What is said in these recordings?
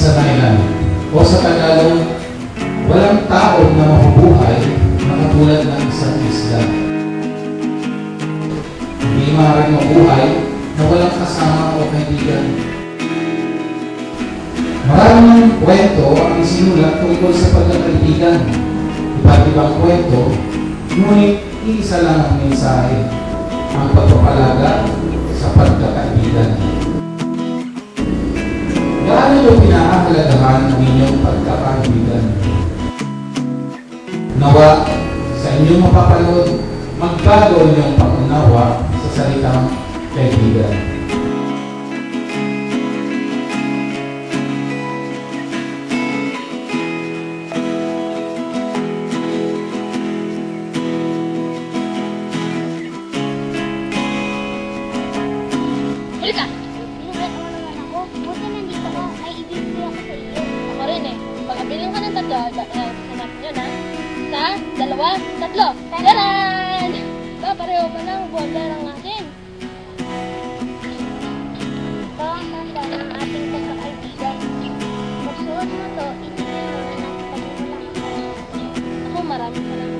isa na ilan. O sa Tagalog, walang tao na mabubuhay na katulad ng isang isda. Hindi maaaring mabuhay na walang kasama o kaibigan. Maraming kwento ang isinulat tungkol sa pagkakaibigan. Iba't ibang kwento, ngunit iisa lang ang mensahe, ang pagpapalaga sa pagkakaibigan. Gaano nyo pinahahalagahan ang inyong pagkakaibigan? Nawa, sa inyong mapapanood, magbago ang inyong pangunawa sa salitang kaibigan. Halika! Inulat mo naman ako. Buti nandito ka. Ay, ibibigay ako sa iyo. Ako rin eh. Pagkabiling ka ng tatlo, sanap nyo na. Isa, dalawa, tatlo. Taran! Pareho pa lang. Buwanda lang natin. Ito ang tanda ng ating pagkakaibigan. Magsuot mo to, ibigay mo na ng pagmumulang ako. Ako, maraming salamat.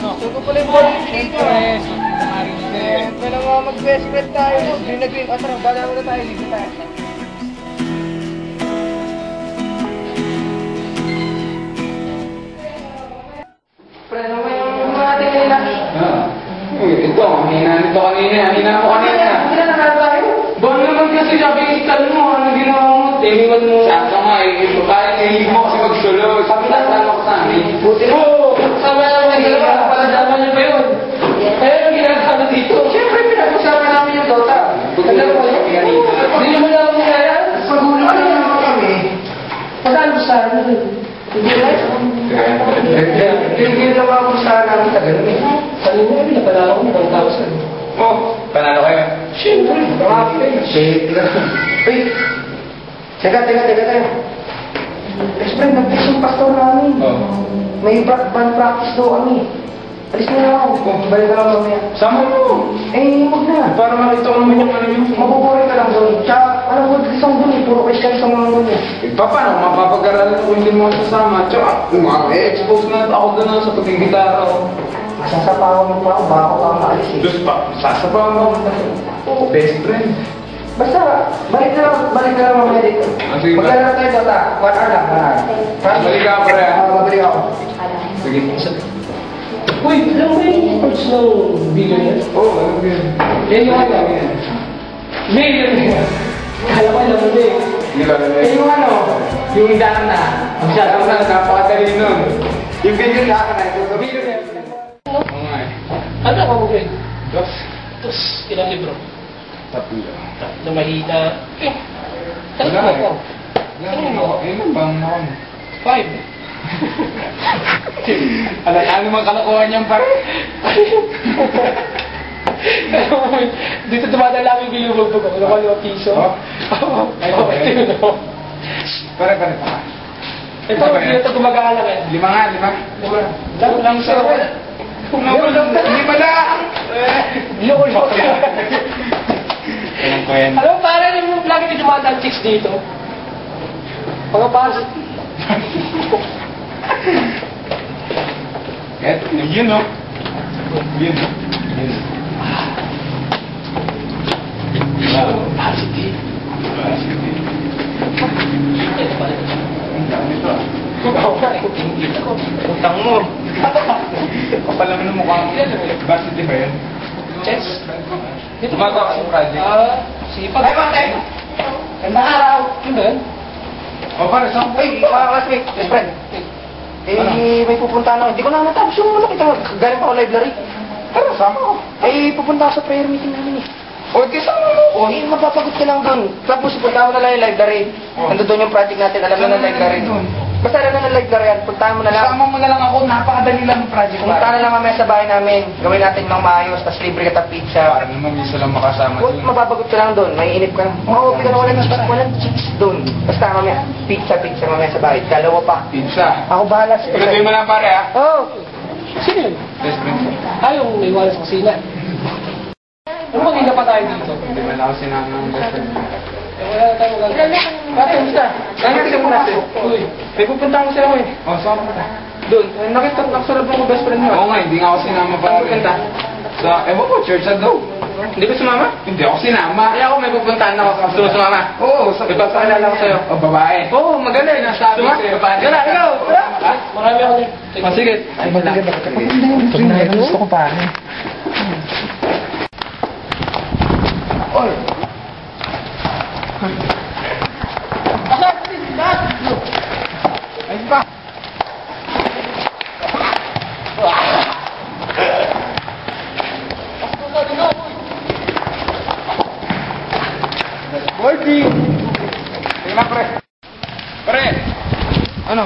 Ano? Sugo pala yung ball dito. Pwede nga mag-best friend tayo. Green na green. O tara, bala mo na tayo. Dito tayo. Pre, ano ba yung mga ating kanina? Ito, hina nito kanina. Hina mo kanina. Hindi na nakala tayo. Bang naman kasi sabi install mo. Ano ginawa mo? Tingiwan mo. Sakto nga eh. Bakit nahilig mo kasi magsulo? Sabi na saan mo sa amin? Buti na. Sama naman nila. Paladama niyo ba yun? Kaya yung ginagawa dito. Siyempre, pinag-usama namin yung Dota. Alam mo yun? Hindi mo lang mo kaya? Pagulo ka naman kami. Pag-ano sa ano? Hindi na. Hindi na mga kusahan namin sa ganun eh. Kanina kami napanalo ko ng 1,000. Oh, panalo kayo? Siyempre, marami kayo. Shit lang. Wait. Teka. Best friend, nag-text yung pastor namin. May band practice daw kami. Alis mo na ako. Balik ka lang mamaya. Sama mo. Huwag na. Para makita ko naman yung ano yung... Mabubuhay ka lang doon. Tsaka, alam mo, isang doon eh. Puro Christian sa mga doon eh. Paano? Mapapag-aralan ko hindi mo sasama. Tsaka, expose na ako doon sa pagkikitara ko. Masasapawan mo pa ako. Baka ako pa maalis eh. Diyos pa, sasabahan mo. Best friend. Basta, balik na lang mamaya dito. Sige ba? Maglalaro tayo Dota. 1 hour lang. Balik ka pa rin. Mabalik ako. Sige. Uy, alam mo yung parts ng video niya? Oo, alam ko yun. Yan yung ano? May yun yun. Kala ko alam mo din. Hindi ba alam Yan yung ano? Yung daan na. Alam na, napakadali nun. Yung video na ako na. Yung video na. Ano? Oo nga eh. Ano ako mo grade? Dos. Tapos, ilang libro? Tatlo. Na mahina. Saan Wala mo eh. ako? Ano mo? Ilan bang ako? 5. Ano man kalokohan niyang pare? Dito dumadaan lang yung bilubugbog ako. Ano ko, piso? Ay, pare pa. Ito, dito gumagalang eh. 5 nga, 5. Lang sa ako. Lima lang! Loko. Anong kwento? Alam mo, parang yung lagi na dumadaan chicks dito. Mga pasit. Yun o. Yun. Positive. Ito pala. Ang dami ito ah. Utang mo. Kapal naman ng mukha mo. Varsity ba yun? Yes. Dito Gumagawa ka ng project? Sipag. Ay, bakit? Gandang araw. Ano ba yun? O para saan? Ay, classmate. Best friend. May pupunta na. Hindi ko na natapos yung nakita. Galing pa ako library. Pero sama ko. Pupunta ako sa prayer meeting namin eh. O, di sama mo. Mapapagot ka lang doon. Tapos punta ako na lang yung library. Nandun doon yung project natin. Alam mo na library. Doon. Basta na ng live laro yan, puntahan mo na lang. Sama mo na lang ako, napakadali lang ng project. Pumunta na lang mamaya sa bahay namin. Gawin natin ng maayos, tapos libre kita pizza. Para naman isa lang makasama Huwag dun. mababagot ka lang doon, maiinip ka. Oo, okay ka na walang chicks doon. Basta mamaya, pizza mamaya sa bahay. Dalawa pa. Pizza. Ako bahala sa Pagkatuloy mo lang pare ha. Oo. Sino yun? Best friend. Yung naiwala sa kusina. Ano bang hindi pa tayo dito? Hindi man ako sinama ng best friend. Wala na tayo magagawa. Bakit kita? Ganyan siya muna siya. Uy, May pupunta ko sa'yo eh. Oh, sama ka. Doon, nakita nakasalubong ko best friend mo. Oo nga, hindi nga ako sinama Saan pare. pupunta? Sa, ewan ko, church at daw. Hindi ko sumama? Hindi ako sinama. Kaya ako may pupuntahan ako. Gusto mo sumama? Oo, sa Ipapaalala ko sa'yo. O, babae. Oo, magaling. Sinasabi Suma? sa'yo, pare. Gala, ikaw. Tara. marami ako din. Oh, sige. Ay, magaling. Gusto ko pa. Oy. Ayun pa. Boydi! Sige na, pre. Pre! Ano?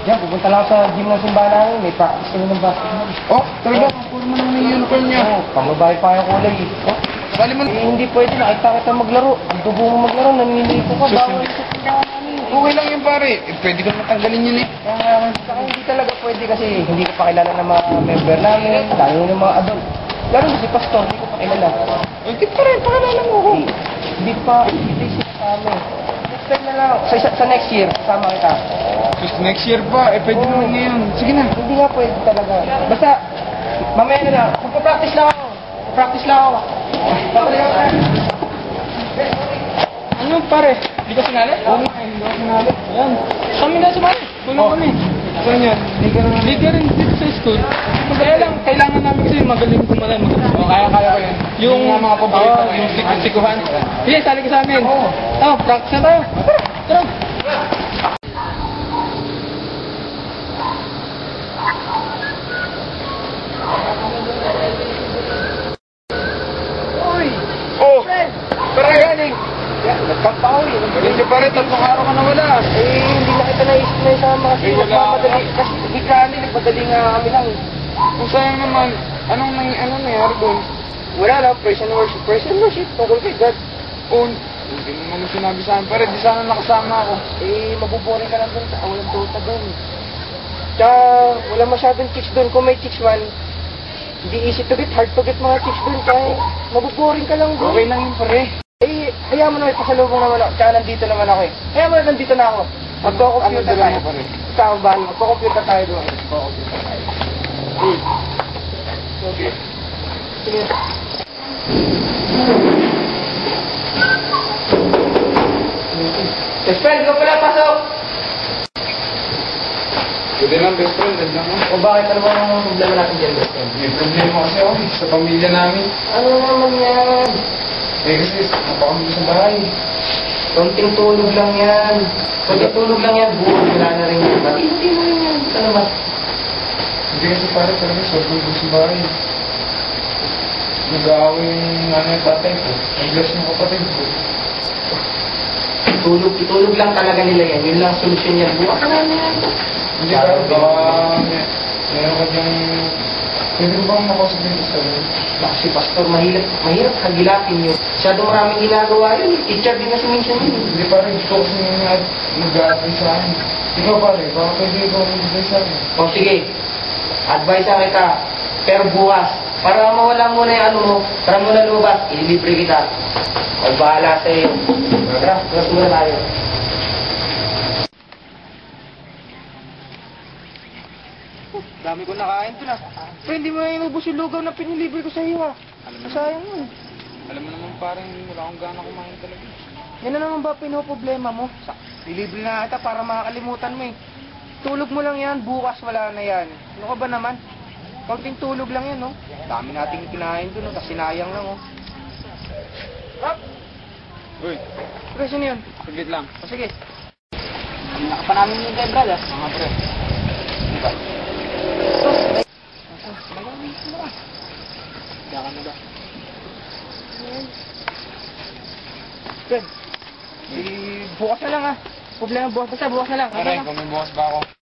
Diyan, pupunta lang sa gym ng simbahan namin. May practice kami ng basketball. Oh, talaga. Puro mo naman yung uniform niya. Oo, pamabahay pa yung kulay eh. Oh, Sali mo. hindi pwede. Nakita kita maglaro. Ang dugo mo maglaro. Naninito ka. Bawal sa simbahan namin. Okay lang yun, pare. Eh, pwede ka matanggalin yun eh. Saka hindi talaga pwede kasi hindi ko pa kilala ng mga member namin. Lalo ng mga adult. Lalo na si Pastor, hindi ko pa kilala. Eh, di pa rin. Pakilala mo ako. Hindi pa, hindi siya sa amin. Next time na lang. Sa next year, kasama kita. Just next year pa. Eh, pwede naman ngayon. Sige na. Hindi nga pwede talaga. Basta, mamaya na lang. Magpa-practice lang ako. Practice lang ako. Babalik ako. Ano, pare? Hindi ka sinali? Oo, hindi ako sinali. Ayan. Kami na sumali. Tulong kami. Saan yan? Hindi ka rin dito sa school. Kaya lang, kailangan namin kasi magaling kumalay. Oh, kaya ko yan. Yung mga paborito ko. yung sikuhan. Sige, sali ka sa amin. Oh, practice na tayo. Tara. Oh! Pare, galing. Nagkampaw eh. Hindi pa rin. Tatlong araw ka na wala. Eh, hindi na kita naisip na isama kasi Eh, wala nagmamadali. Kasi biglaan nagmadali nga kami lang. Kung sayang naman, anong nangyari doon? Wala lang, praise and worship. Praise and worship, tungkol kay God. Oh, hindi mo naman sinabi sa akin. Pare, di sana nakasama ako. Eh, mabuboring ka lang doon. Walang tuta doon. Tsaka, wala masyadong chicks doon. Kung may chicks man, hindi easy to get, hard to get mga chicks doon. Kaya, mabuboring ka lang doon. Okay lang yun, pare. Eh, hayaan mo na, pasalubong naman ako. Tsaka nandito naman ako eh. Hayaan mo na, nandito na ako. Magko-computer Ano dala tayo. mo, pare? Ikaw ba? Magko-computer tayo doon. Sige. Best friend, ikaw pala, pasok! Pwede lang, best friend. Dad lang ako. O bakit, ano ba ang problema natin dyan, best friend? May problema kasi ako sa pamilya namin. Ano naman yan? Eh, kasi napakami sa bahay. Konting tulog lang yan. Konting tulog lang yan, buwan wala na rin yan. Bakit hindi mo rin yan? Ano ba? Hindi kasi pare talaga sobrang gusto sa bahay. Nag-aaway yung yung tatay ko. Nag-bless yung kapatid ko. Tulog lang talaga nila yan. Yun lang solusyon yan. Bukas na yan. Hindi pare, baka meron ka diyang... Pwede mo bang makausap dito sa amin? Si Pastor, mahirap kagilapin yun. Masyado maraming ginagawa yun. Teacher din kasi minsan yun. Hindi pare, gusto ko kasi nag-a-advise sa akin. Ikaw pare, baka pwede ikaw mag-advise sa akin. O sige, advice sa kita. Pero bukas, para mawala muna yung ano mo, para muna lumabas, ililibre kita. O bahala sa iyo. Tara, bukas muna tayo. Dami ko nakain to na. Pero hindi mo yung ubus yung lugaw na pinilibre ko sa iyo ha. Sayang yun. Alam mo naman parang wala akong gana kumain talaga. Yan na naman ba pinoproblema mo? Ilibre na kita para makakalimutan mo eh. Tulog mo lang yan, bukas wala na yan. Ano ka ba naman? Kaunting tulog lang yan, no? Dami nating kinain doon, no? Kasi sinayang lang, oh. Rap! Uy, Pre, sino yun? saglit lang. O, sige. Nakapa namin yung kay Brad, ah. Mga pre. Diyan ka na ba? Fred, bukas na lang, ah. problema bukas. Basta bukas na lang. Aray, kung may bukas ba ako?